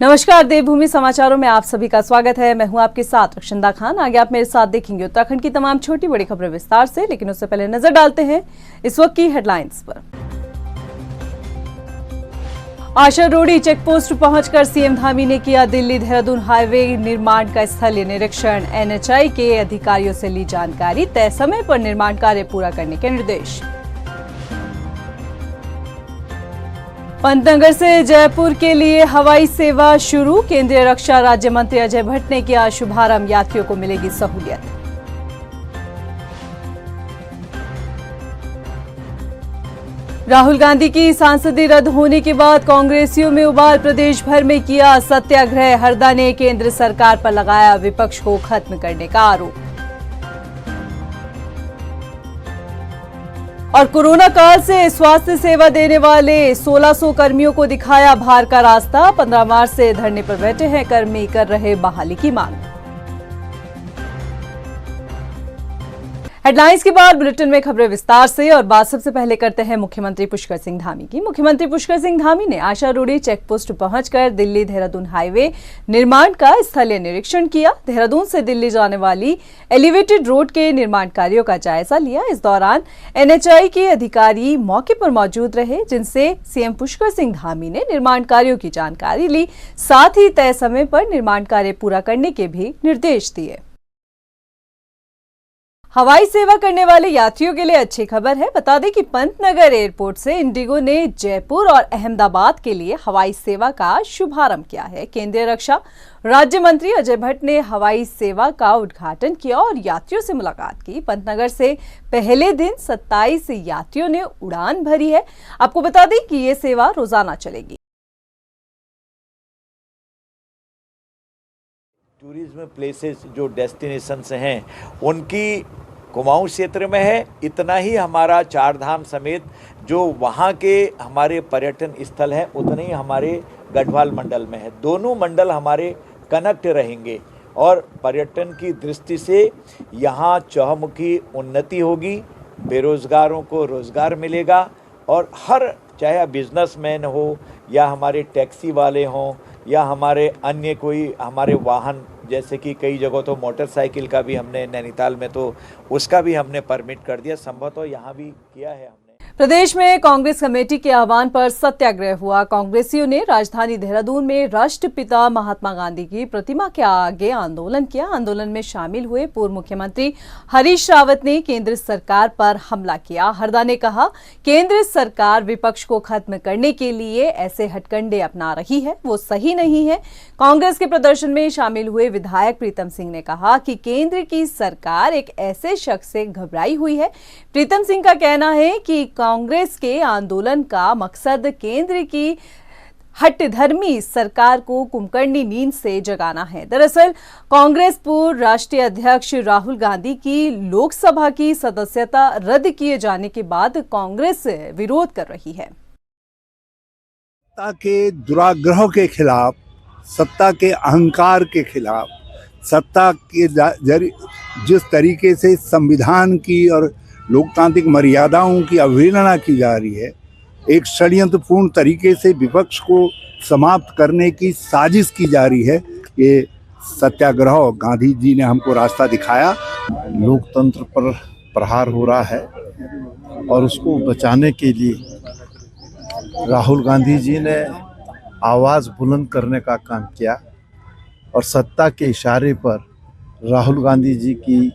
नमस्कार, देवभूमि समाचारों में आप सभी का स्वागत है। मैं हूं आपके साथ रक्षिंदा खान। आगे आप मेरे साथ देखेंगे उत्तराखंड की तमाम छोटी बड़ी खबरें विस्तार से, लेकिन उससे पहले नजर डालते हैं इस वक्त की हेडलाइंस पर। आशा रोडी चेकपोस्ट पहुंचकर सीएम धामी ने किया दिल्ली देहरादून हाईवे निर्माण का स्थलीय निरीक्षण। एनएचआई के अधिकारियों से ली जानकारी, तय समय पर निर्माण कार्य पूरा करने के निर्देश। पंतनगर से जयपुर के लिए हवाई सेवा शुरू। केंद्रीय रक्षा राज्य मंत्री अजय भट्ट ने किया शुभारंभ। यात्रियों को मिलेगी सहूलियत। राहुल गांधी की सांसदी रद्द होने के बाद कांग्रेसियों में उबाल। प्रदेश भर में किया सत्याग्रह। हरदा ने केंद्र सरकार पर लगाया विपक्ष को खत्म करने का आरोप। और कोरोना काल से स्वास्थ्य सेवा देने वाले 1600 कर्मियों को दिखाया बाहर का रास्ता। 15 मार्च से धरने पर बैठे हैं कर्मी, कर रहे बहाली की मांग। हेडलाइंस के बाद बुलेटिन में खबरें विस्तार से। और बात सबसे पहले करते हैं मुख्यमंत्री पुष्कर सिंह धामी की। मुख्यमंत्री पुष्कर सिंह धामी ने आशा रोडी चेकपोस्ट पहुंचकर दिल्ली देहरादून हाईवे निर्माण का स्थलीय निरीक्षण किया। देहरादून से दिल्ली जाने वाली एलिवेटेड रोड के निर्माण कार्यों का जायजा लिया। इस दौरान एनएचआई के अधिकारी मौके पर मौजूद रहे, जिनसे सीएम पुष्कर सिंह धामी ने निर्माण कार्यों की जानकारी ली, साथ ही तय समय पर निर्माण कार्य पूरा करने के भी निर्देश दिए। हवाई सेवा करने वाले यात्रियों के लिए अच्छी खबर है। बता दें कि पंतनगर एयरपोर्ट से इंडिगो ने जयपुर और अहमदाबाद के लिए हवाई सेवा का शुभारंभ किया है। केंद्रीय रक्षा राज्य मंत्री अजय भट्ट ने हवाई सेवा का उद्घाटन किया और यात्रियों से मुलाकात की। पंतनगर से पहले दिन 27 यात्रियों ने उड़ान भरी है। आपको बता दें कि ये सेवा रोजाना चलेगी। टूरिज्म प्लेसेस जो डेस्टिनेशंस हैं उनकी कुमाऊं क्षेत्र में है। इतना ही हमारा चार धाम समेत जो वहाँ के हमारे पर्यटन स्थल हैं उतने ही हमारे गढ़वाल मंडल में है। दोनों मंडल हमारे कनेक्ट रहेंगे और पर्यटन की दृष्टि से यहाँ चहुमुखी उन्नति होगी, बेरोजगारों को रोजगार मिलेगा और हर चाहे बिजनेसमैन हो या हमारे टैक्सी वाले हों या हमारे अन्य कोई हमारे वाहन, जैसे कि कई जगह तो मोटरसाइकिल का भी हमने नैनीताल में तो उसका भी हमने परमिट कर दिया, संभवतः यहाँ भी किया है हमने। प्रदेश में कांग्रेस कमेटी के आह्वान पर सत्याग्रह हुआ। कांग्रेसियों ने राजधानी देहरादून में राष्ट्रपिता महात्मा गांधी की प्रतिमा के आगे आंदोलन किया। आंदोलन में शामिल हुए पूर्व मुख्यमंत्री हरीश रावत ने केंद्र सरकार पर हमला किया। हरदा ने कहा, केंद्र सरकार विपक्ष को खत्म करने के लिए ऐसे हथकंडे अपना रही है, वो सही नहीं है। कांग्रेस के प्रदर्शन में शामिल हुए विधायक प्रीतम सिंह ने कहा कि केंद्र की सरकार एक ऐसे शख्स से घबराई हुई है। प्रीतम सिंह का कहना है कि कांग्रेस के आंदोलन का मकसद केंद्र की हठधर्मी सरकार को कुंभकर्णी नींद से जगाना है। दरअसल कांग्रेस पूर्व राष्ट्रीय अध्यक्ष राहुल गांधी की लोकसभा की सदस्यता रद्द किए जाने के बाद कांग्रेस विरोध कर रही है। सत्ता के दुराग्रह के खिलाफ, सत्ता के अहंकार के खिलाफ, सत्ता के जिस तरीके से संविधान की और लोकतांत्रिक मर्यादाओं की अवहेलना की जा रही है, एक षड्यंत्रपूर्ण तरीके से विपक्ष को समाप्त करने की साजिश की जा रही है। ये सत्याग्रह गांधी जी ने हमको रास्ता दिखाया। लोकतंत्र पर प्रहार हो रहा है और उसको बचाने के लिए राहुल गांधी जी ने आवाज़ बुलंद करने का काम किया और सत्ता के इशारे पर राहुल गांधी जी की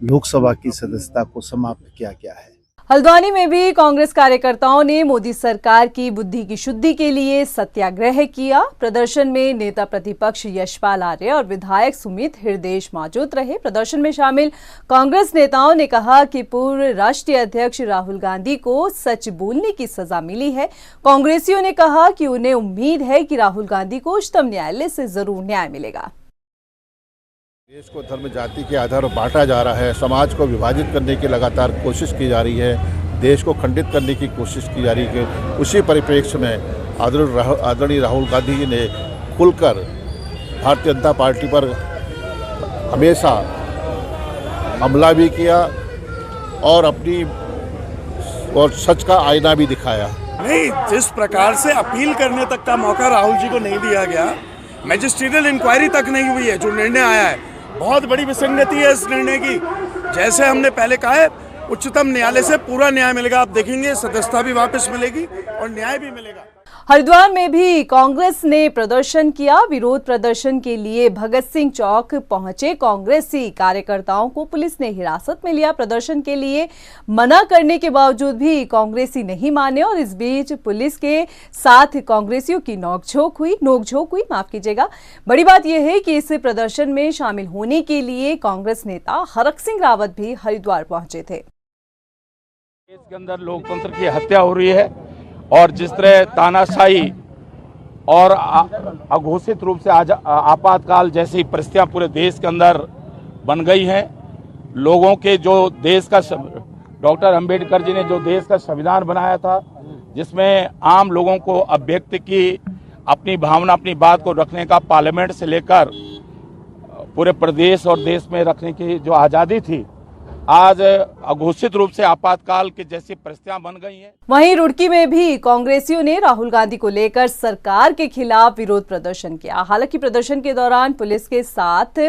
लोकसभा की सदस्यता को समाप्त किया गया है। हल्द्वानी में भी कांग्रेस कार्यकर्ताओं ने मोदी सरकार की बुद्धि की शुद्धि के लिए सत्याग्रह किया। प्रदर्शन में नेता प्रतिपक्ष यशपाल आर्य और विधायक सुमित हृदेश मौजूद रहे। प्रदर्शन में शामिल कांग्रेस नेताओं ने कहा कि पूर्व राष्ट्रीय अध्यक्ष राहुल गांधी को सच बोलने की सजा मिली है। कांग्रेसियों ने कहा कि उन्हें उम्मीद है कि राहुल गांधी को उच्चतम न्यायालय से जरूर न्याय मिलेगा। देश को धर्म जाति के आधार पर बांटा जा रहा है, समाज को विभाजित करने की लगातार कोशिश की जा रही है, देश को खंडित करने की कोशिश की जा रही है। उसी परिप्रेक्ष्य में आदरणीय राहुल गांधी जी ने खुलकर भारतीय जनता पार्टी पर हमेशा हमला भी किया और अपनी और सच का आईना भी दिखाया। नहीं, जिस प्रकार से अपील करने तक का मौका राहुल जी को नहीं दिया गया, मैजिस्ट्रियल इंक्वायरी तक नहीं हुई है, जो निर्णय आया है बहुत बड़ी विसंगति है इस निर्णय की। जैसे हमने पहले कहा है, उच्चतम न्यायालय से पूरा न्याय मिलेगा, आप देखेंगे सदस्यता भी वापस मिलेगी और न्याय भी मिलेगा। हरिद्वार में भी कांग्रेस ने प्रदर्शन किया। विरोध प्रदर्शन के लिए भगत सिंह चौक पहुंचे कांग्रेसी कार्यकर्ताओं को पुलिस ने हिरासत में लिया। प्रदर्शन के लिए मना करने के बावजूद भी कांग्रेसी नहीं माने और इस बीच पुलिस के साथ कांग्रेसियों की नोकझोंक हुई, माफ कीजिएगा। बड़ी बात यह है कि इस प्रदर्शन में शामिल होने के लिए कांग्रेस नेता हरक सिंह रावत भी हरिद्वार पहुंचे थे। देश के अंदर लोकतंत्र की हत्या हो रही है और जिस तरह तानाशाही और अघोषित रूप से आपातकाल जैसी परिस्थितियां पूरे देश के अंदर बन गई हैं, लोगों के जो देश का डॉक्टर अंबेडकर जी ने जो देश का संविधान बनाया था, जिसमें आम लोगों को अभिव्यक्ति की अपनी भावना, अपनी बात को रखने का, पार्लियामेंट से लेकर पूरे प्रदेश और देश में रखने की जो आज़ादी थी, आज अघोषित रूप से आपातकाल की जैसी परिस्थितियां बन गई हैं। वहीं रुड़की में भी कांग्रेसियों ने राहुल गांधी को लेकर सरकार के खिलाफ विरोध प्रदर्शन किया। हालांकि प्रदर्शन के दौरान पुलिस के साथ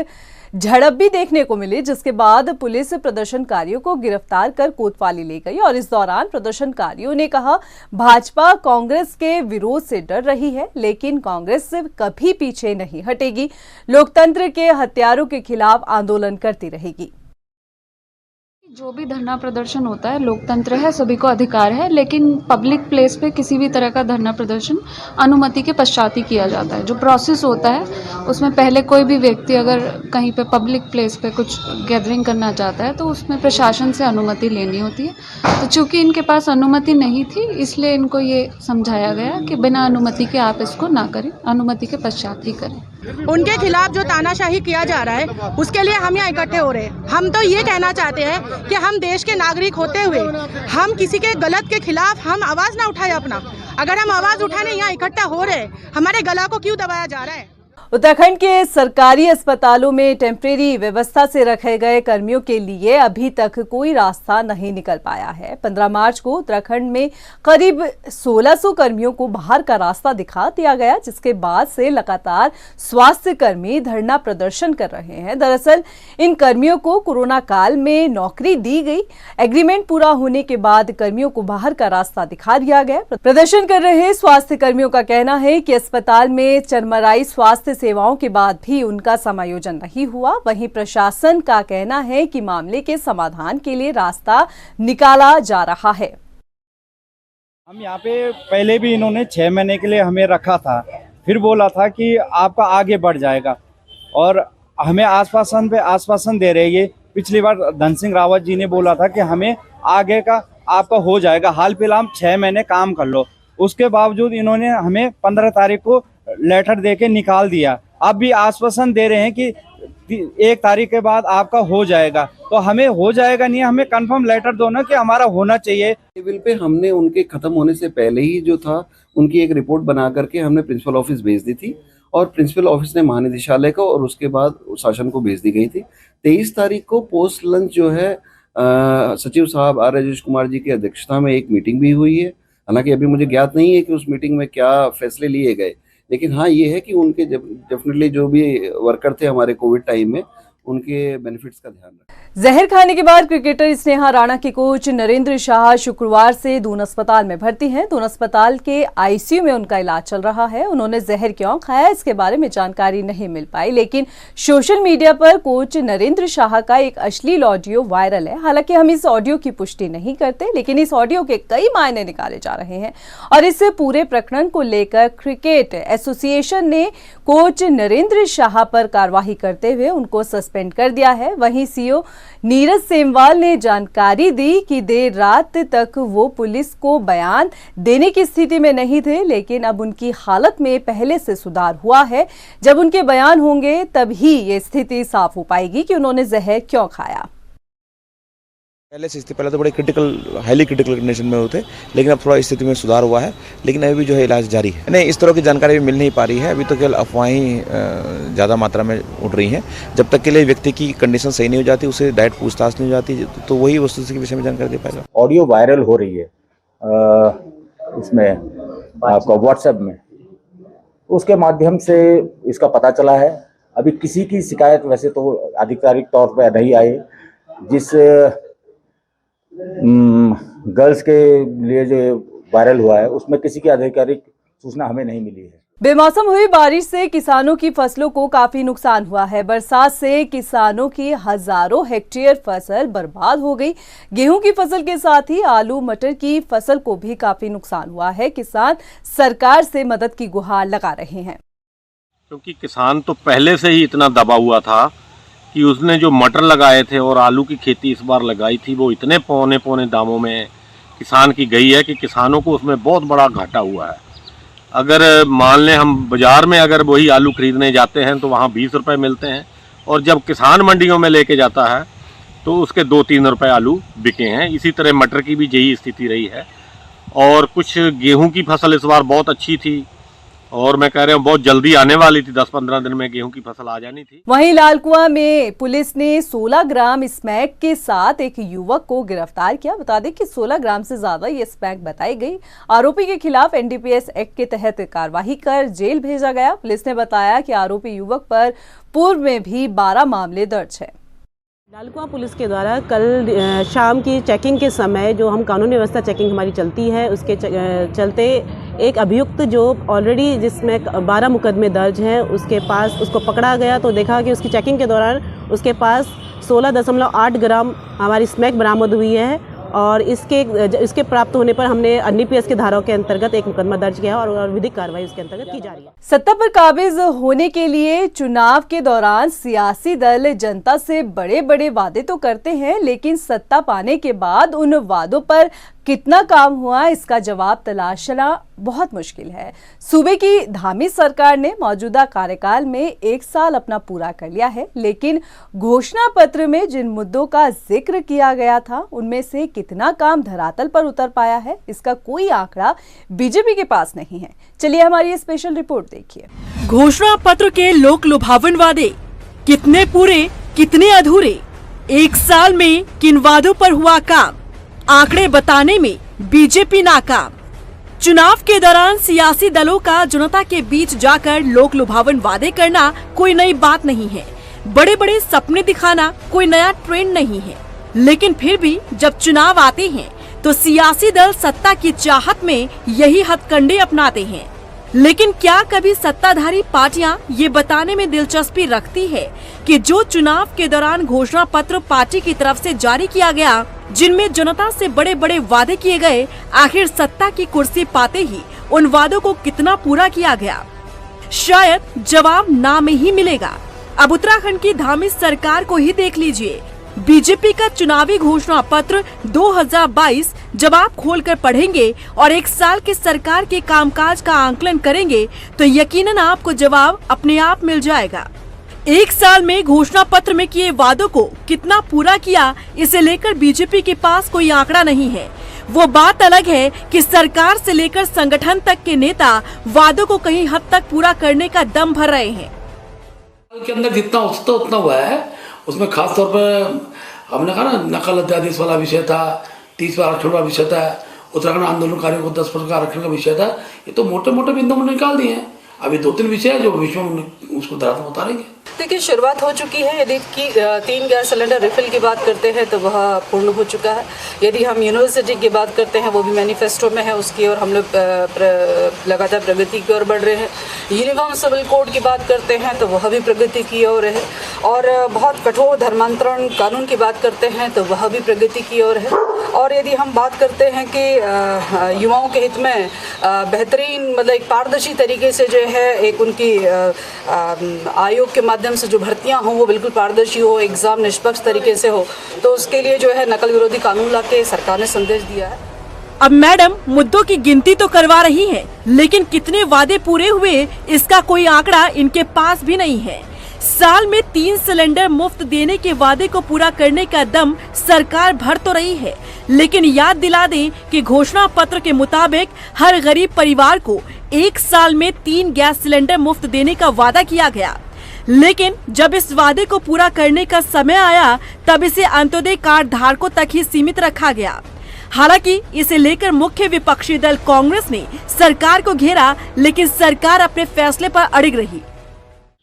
झड़प भी देखने को मिली, जिसके बाद पुलिस प्रदर्शनकारियों को गिरफ्तार कर कोतवाली ले गई और इस दौरान प्रदर्शनकारियों ने कहा, भाजपा कांग्रेस के विरोध से डर रही है, लेकिन कांग्रेस कभी पीछे नहीं हटेगी, लोकतंत्र के हत्यारों के खिलाफ आंदोलन करती रहेगी। जो भी धरना प्रदर्शन होता है, लोकतंत्र है, सभी को अधिकार है, लेकिन पब्लिक प्लेस पे किसी भी तरह का धरना प्रदर्शन अनुमति के पश्चात ही किया जाता है। जो प्रोसेस होता है उसमें पहले कोई भी व्यक्ति अगर कहीं पे पब्लिक प्लेस पे कुछ गैदरिंग करना चाहता है तो उसमें प्रशासन से अनुमति लेनी होती है। तो चूंकि इनके पास अनुमति नहीं थी, इसलिए इनको ये समझाया गया कि बिना अनुमति के आप इसको ना करें, अनुमति के पश्चात ही करें। उनके खिलाफ जो तानाशाही किया जा रहा है उसके लिए हम यहाँ इकट्ठे हो रहे हैं। हम तो ये कहना चाहते हैं कि हम देश के नागरिक होते हुए हम किसी के गलत के खिलाफ हम आवाज़ ना उठाए अपना। अगर हम आवाज़ उठाने यहाँ इकट्ठा हो रहे हैं, हमारे गला को क्यों दबाया जा रहा है? उत्तराखंड के सरकारी अस्पतालों में टेम्परेरी व्यवस्था से रखे गए कर्मियों के लिए अभी तक कोई रास्ता नहीं निकल पाया है। 15 मार्च को उत्तराखंड में करीब 1600 कर्मियों को बाहर का रास्ता दिखा दिया गया, जिसके बाद से लगातार स्वास्थ्य कर्मी धरना प्रदर्शन कर रहे हैं। दरअसल इन कर्मियों को कोरोना काल में नौकरी दी गई, एग्रीमेंट पूरा होने के बाद कर्मियों को बाहर का रास्ता दिखा दिया गया। प्रदर्शन कर रहे स्वास्थ्य कर्मियों का कहना है कि अस्पताल में चरमराई स्वास्थ्य सेवाओं के बाद भी उनका समायोजन नहीं हुआ। वहीं प्रशासन का कहना है कि मामले के समाधान के लिए रास्ता निकाला जा रहा है। हम यहाँ पे पहले भी इन्होंने 6 महीने के लिए हमें रखा था, फिर बोला था कि आपका आगे बढ़ जाएगा और हमें आश्वासन दे रहे हैं। पिछली बार धन सिंह रावत जी ने बोला था कि हमें आगे का आपका हो जाएगा, हाल फिलहाल 6 महीने काम कर लो। उसके बावजूद इन्होंने हमें 15 तारीख को लेटर देके निकाल दिया। अब भी आश्वासन दे रहे हैं कि 1 तारीख के बाद आपका हो जाएगा। तो हमें हो जाएगा नहीं, हमें कंफर्म लेटर दो ना कि हमारा होना चाहिए। सिविल पे हमने उनके खत्म होने से पहले ही जो था उनकी एक रिपोर्ट बना करके हमने प्रिंसिपल ऑफिस भेज दी थी और प्रिंसिपल ऑफिस ने महानिदेशालय को और उसके बाद शासन को भेज दी गई थी। 23 तारीख को पोस्ट लंच जो है सचिव साहब आर राजेश कुमार जी की अध्यक्षता में एक मीटिंग भी हुई है। हालांकि अभी मुझे ज्ञात नहीं है कि उस मीटिंग में क्या फैसले लिए गए, लेकिन हाँ ये है कि उनके डेफिनेटली जो भी वर्कर थे हमारे कोविड टाइम में उनके बेनिफिट्स का ध्यान रखें। जहर खाने के बाद क्रिकेटर स्नेहा राणा के कोच नरेंद्र शाह शुक्रवार से दून अस्पताल में भर्ती हैं। दून अस्पताल के आईसीयू में उनका इलाज चल रहा है। उन्होंने जहर क्यों खाया इसके बारे में जानकारी नहीं मिल पाई, लेकिन सोशल मीडिया पर कोच नरेंद्र शाह का एक अश्लील ऑडियो वायरल है। हालांकि हम इस ऑडियो की पुष्टि नहीं करते, लेकिन इस ऑडियो के कई मायने निकाले जा रहे हैं और इस पूरे प्रकरण को लेकर क्रिकेट एसोसिएशन ने कोच नरेंद्र शाह पर कार्रवाई करते हुए उनको सस्पेंड कर दिया है। वहीं सीईओ नीरज सेमवाल ने जानकारी दी कि देर रात तक वो पुलिस को बयान देने की स्थिति में नहीं थे, लेकिन अब उनकी हालत में पहले से सुधार हुआ है। जब उनके बयान होंगे तभी ये स्थिति साफ हो पाएगी कि उन्होंने जहर क्यों खाया। पहले से स्थिति पहले तो बड़े हाईली क्रिटिकल कंडीशन में होते, लेकिन अब थोड़ा स्थिति में सुधार हुआ है, लेकिन अभी भी जो है इलाज जारी है। नहीं, इस तरह की जानकारी भी मिल नहीं पा रही है। अभी तो केवल अफवाहें ज़्यादा मात्रा में उड़ रही हैं। जब तक के लिए व्यक्ति की कंडीशन सही नहीं हो जाती, उसे डायरेक्ट पूछताछ नहीं हो जाती, तो वही वस्तु के विषय में जानकारी दे पाएगा। ऑडियो वायरल हो रही है, इसमें आपका व्हाट्सएप में, उसके माध्यम से इसका पता चला है। अभी किसी की शिकायत वैसे तो आधिकारिक तौर पर नहीं आई। जिस गर्ल्स के लिए जो वायरल हुआ है उसमें किसी की आधिकारिक सूचना हमें नहीं मिली है। बेमौसम हुई बारिश से किसानों की फसलों को काफी नुकसान हुआ है। बरसात से किसानों की हजारों हेक्टेयर फसल बर्बाद हो गई। गेहूं की फसल के साथ ही आलू मटर की फसल को भी काफी नुकसान हुआ है। किसान सरकार से मदद की गुहार लगा रहे हैं, क्योंकि किसान तो पहले से ही इतना दबा हुआ था कि उसने जो मटर लगाए थे और आलू की खेती इस बार लगाई थी वो इतने पौने दामों में किसान की गई है कि किसानों को उसमें बहुत बड़ा घाटा हुआ है। अगर मान लें हम बाज़ार में अगर वही आलू खरीदने जाते हैं तो वहाँ 20 रुपये मिलते हैं, और जब किसान मंडियों में लेके जाता है तो उसके 2-3 रुपये आलू बिके हैं। इसी तरह मटर की भी यही स्थिति रही है। और कुछ गेहूं की फसल इस बार बहुत अच्छी थी और मैं कह रहा हूँ बहुत जल्दी आने वाली थी, 10-15 दिन में गेहूं की फसल आ जानी थी। वहीं लालकुआं में पुलिस ने 16 ग्राम स्मैक के साथ एक युवक को गिरफ्तार किया। बता दें कि 16 ग्राम से ज्यादा ये स्मैक बताई गई। आरोपी के खिलाफ एनडीपीएस एक्ट के तहत कार्रवाई कर जेल भेजा गया। पुलिस ने बताया कि आरोपी युवक पर पूर्व में भी 12 मामले दर्ज है। लालकुआं पुलिस के द्वारा कल शाम की चेकिंग के समय जो हम कानून व्यवस्था चेकिंग हमारी चलती है उसके चलते एक अभियुक्त जो ऑलरेडी जिसमें 12 मुकदमे दर्ज हैं उसके पास उसको पकड़ा गया तो देखा कि उसकी चेकिंग के दौरान उसके पास 16.8 ग्राम हमारी स्मैक बरामद हुई है। और इसके प्राप्त होने पर हमने एनडीपीएस के धाराओं के अंतर्गत एक मुकदमा दर्ज किया और विधिक कार्रवाई उसके अंतर्गत की जा रही है। सत्ता पर काबिज होने के लिए चुनाव के दौरान सियासी दल जनता से बड़े बड़े वादे तो करते हैं, लेकिन सत्ता पाने के बाद उन वादों पर कितना काम हुआ इसका जवाब तलाशना बहुत मुश्किल है। सूबे की धामी सरकार ने मौजूदा कार्यकाल में 1 साल अपना पूरा कर लिया है, लेकिन घोषणा पत्र में जिन मुद्दों का जिक्र किया गया था उनमें से कितना काम धरातल पर उतर पाया है इसका कोई आंकड़ा बीजेपी के पास नहीं है। चलिए हमारी स्पेशल रिपोर्ट देखिए। घोषणा पत्र के लोक लुभावन वादे कितने पूरे कितने अधूरे, 1 साल में किन वादों पर हुआ काम, आंकड़े बताने में बीजेपी नाकाम। चुनाव के दौरान सियासी दलों का जनता के बीच जाकर लोक लुभावन वादे करना कोई नई बात नहीं है। बड़े बड़े सपने दिखाना कोई नया ट्रेंड नहीं है, लेकिन फिर भी जब चुनाव आते हैं तो सियासी दल सत्ता की चाहत में यही हथकंडे अपनाते हैं। लेकिन क्या कभी सत्ताधारी पार्टियां ये बताने में दिलचस्पी रखती है कि जो चुनाव के दौरान घोषणा पत्र पार्टी की तरफ से जारी किया गया, जिनमें जनता से बड़े बड़े वादे किए गए, आखिर सत्ता की कुर्सी पाते ही उन वादों को कितना पूरा किया गया? शायद जवाब ना में ही मिलेगा। अब उत्तराखंड की धामी सरकार को ही देख लीजिए। बीजेपी का चुनावी घोषणा पत्र 2022 जब आप खोलकर पढ़ेंगे और 1 साल की सरकार के कामकाज का आंकलन करेंगे तो यकीनन आपको जवाब अपने आप मिल जाएगा। 1 साल में घोषणा पत्र में किए वादों को कितना पूरा किया, इसे लेकर बीजेपी के पास कोई आंकड़ा नहीं है। वो बात अलग है कि सरकार से लेकर संगठन तक के नेता वादों को कहीं हद तक पूरा करने का दम भर रहे हैं। के अंदर जितना उत्सव उतना हुआ है, उसमें खास तौर पर हमने कहा ना नकल अध्यादेश वाला विषय था, 30 पर आरक्षण वाला विषय था, उत्तराखंड आंदोलनकारियों को 10% का आरक्षण का विषय था। ये तो मोटे मोटे बिंदु में निकाल दिए हैं। अभी 2-3 विषय है जो भविष्य में उसको धरातल उतारेंगे। देखिए, शुरुआत हो चुकी है। यदि 3 गैस सिलेंडर रिफिल की बात करते हैं तो वह पूर्ण हो चुका है। यदि हम यूनिवर्सिटी की बात करते हैं, वो भी मैनिफेस्टो में है उसकी, और हम लोग लगातार प्रगति की ओर बढ़ रहे हैं। यूनिफॉर्म सिविल कोड की बात करते हैं तो वह भी प्रगति की ओर है, और बहुत कठोर धर्मांतरण कानून की बात करते हैं तो वह भी प्रगति की ओर है। और यदि हम बात करते हैं कि युवाओं के हित में बेहतरीन मतलब एक पारदर्शी तरीके से जो है एक उनकी आयोग के माध्यम से जो भर्तियां हों वो बिल्कुल पारदर्शी हो, एग्जाम निष्पक्ष तरीके से हो, तो उसके लिए जो है नकल विरोधी कानून लाके सरकार ने संदेश दिया है। अब मैडम मुद्दों की गिनती तो करवा रही हैं, लेकिन कितने वादे पूरे हुए इसका कोई आंकड़ा इनके पास भी नहीं है। साल में 3 सिलेंडर मुफ्त देने के वादे को पूरा करने का दम सरकार भर तो रही है, लेकिन याद दिला दें कि घोषणा पत्र के मुताबिक हर गरीब परिवार को 1 साल में 3 गैस सिलेंडर मुफ्त देने का वादा किया गया। लेकिन जब इस वादे को पूरा करने का समय आया तब इसे अंत्योदय कार्ड धारकों तक ही सीमित रखा गया। हालांकि इसे लेकर मुख्य विपक्षी दल कांग्रेस ने सरकार को घेरा, लेकिन सरकार अपने फैसले पर अड़िग रही।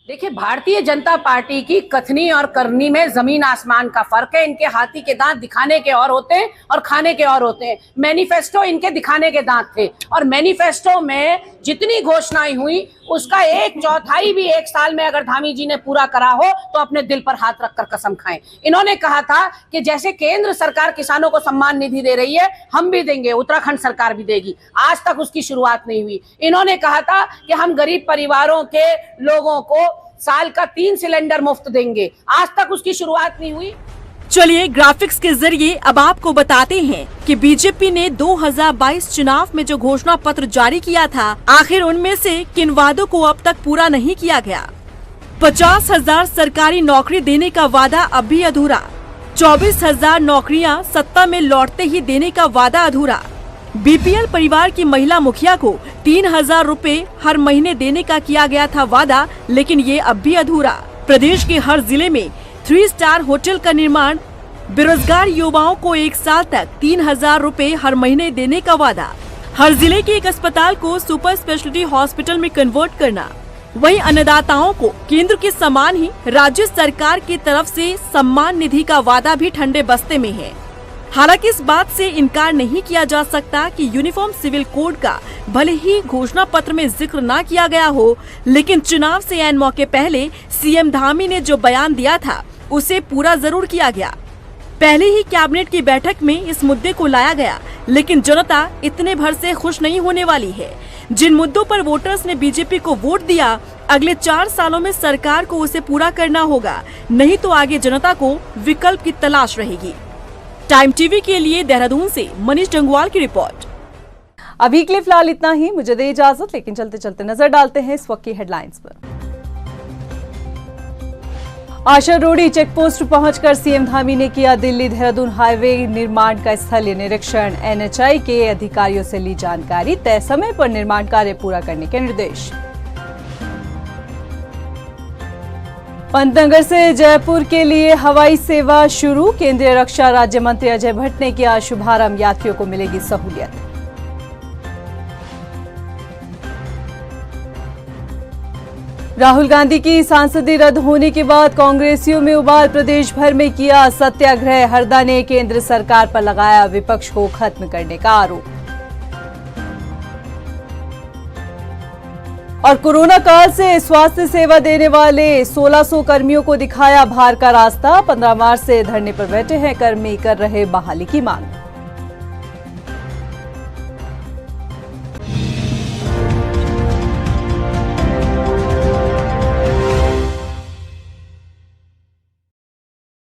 देखिए, भारतीय जनता पार्टी की कथनी और करनी में जमीन आसमान का फर्क है। इनके हाथी के दांत दिखाने के और होते हैं और खाने के और होते हैं। मैनिफेस्टो इनके दिखाने के दांत थे और मैनिफेस्टो में जितनी घोषणाएं हुई उसका 1/4 भी 1 साल में अगर धामी जी ने पूरा करा हो तो अपने दिल पर हाथ रखकर कसम खाएं। इन्होंने कहा था कि जैसे केंद्र सरकार किसानों को सम्मान निधि दे रही है, हम भी देंगे, उत्तराखंड सरकार भी देगी। आज तक उसकी शुरुआत नहीं हुई। इन्होंने कहा था कि हम गरीब परिवारों के लोगों को साल का 3 सिलेंडर मुफ्त देंगे, आज तक उसकी शुरुआत नहीं हुई। चलिए ग्राफिक्स के जरिए अब आपको बताते हैं कि बीजेपी ने 2022 चुनाव में जो घोषणा पत्र जारी किया था, आखिर उनमें से किन वादों को अब तक पूरा नहीं किया गया। 50,000 सरकारी नौकरी देने का वादा अब भी अधूरा, 24,000 नौकरियां सत्ता में लौटते ही देने का वादा अधूरा। बीपीएल परिवार की महिला मुखिया को 3,000 रुपए हर महीने देने का किया गया था वादा, लेकिन ये अब भी अधूरा। प्रदेश के हर जिले में 3 स्टार होटल का निर्माण, बेरोजगार युवाओं को 1 साल तक 3,000 रुपए हर महीने देने का वादा, हर जिले के एक अस्पताल को सुपर स्पेशलिटी हॉस्पिटल में कन्वर्ट करना। वहीं अन्नदाताओं को केंद्र के समान ही राज्य सरकार की तरफ से सम्मान निधि का वादा भी ठंडे बस्ते में है। हालांकि इस बात से इनकार नहीं किया जा सकता कि यूनिफॉर्म सिविल कोड का भले ही घोषणा पत्र में जिक्र ना किया गया हो, लेकिन चुनाव से ऐन मौके पहले सीएम धामी ने जो बयान दिया था उसे पूरा जरूर किया गया। पहले ही कैबिनेट की बैठक में इस मुद्दे को लाया गया, लेकिन जनता इतने भर से खुश नहीं होने वाली है। जिन मुद्दों पर वोटर्स ने बीजेपी को वोट दिया, अगले 4 सालों में सरकार को उसे पूरा करना होगा, नहीं तो आगे जनता को विकल्प की तलाश रहेगी। टाइम टीवी के लिए देहरादून से मनीष जंगवाल की रिपोर्ट। अभी के लिए फिलहाल इतना ही, मुझे दे इजाजत, लेकिन चलते चलते नजर डालते हैं इस वक्त की हेडलाइंस पर। आशा रोडी चेक पोस्ट पहुंचकर सीएम धामी ने किया दिल्ली देहरादून हाईवे निर्माण का स्थलीय निरीक्षण। एनएचआई के अधिकारियों से ली जानकारी, तय समय पर निर्माण कार्य पूरा करने के निर्देश। पंतनगर से जयपुर के लिए हवाई सेवा शुरू, केंद्रीय रक्षा राज्य मंत्री अजय भट्ट ने किया शुभारंभ, यात्रियों को मिलेगी सहूलियत। राहुल गांधी की सांसदी रद्द होने के बाद कांग्रेसियों में उबाल, प्रदेश भर में किया सत्याग्रह। हरदा ने केंद्र सरकार पर लगाया विपक्ष को खत्म करने का आरोप। और कोरोना काल से स्वास्थ्य सेवा देने वाले 1600 कर्मियों को दिखाया भार का रास्ता। 15 मार्च से धरने पर बैठे हैं कर्मी, कर रहे बहाली की मांग।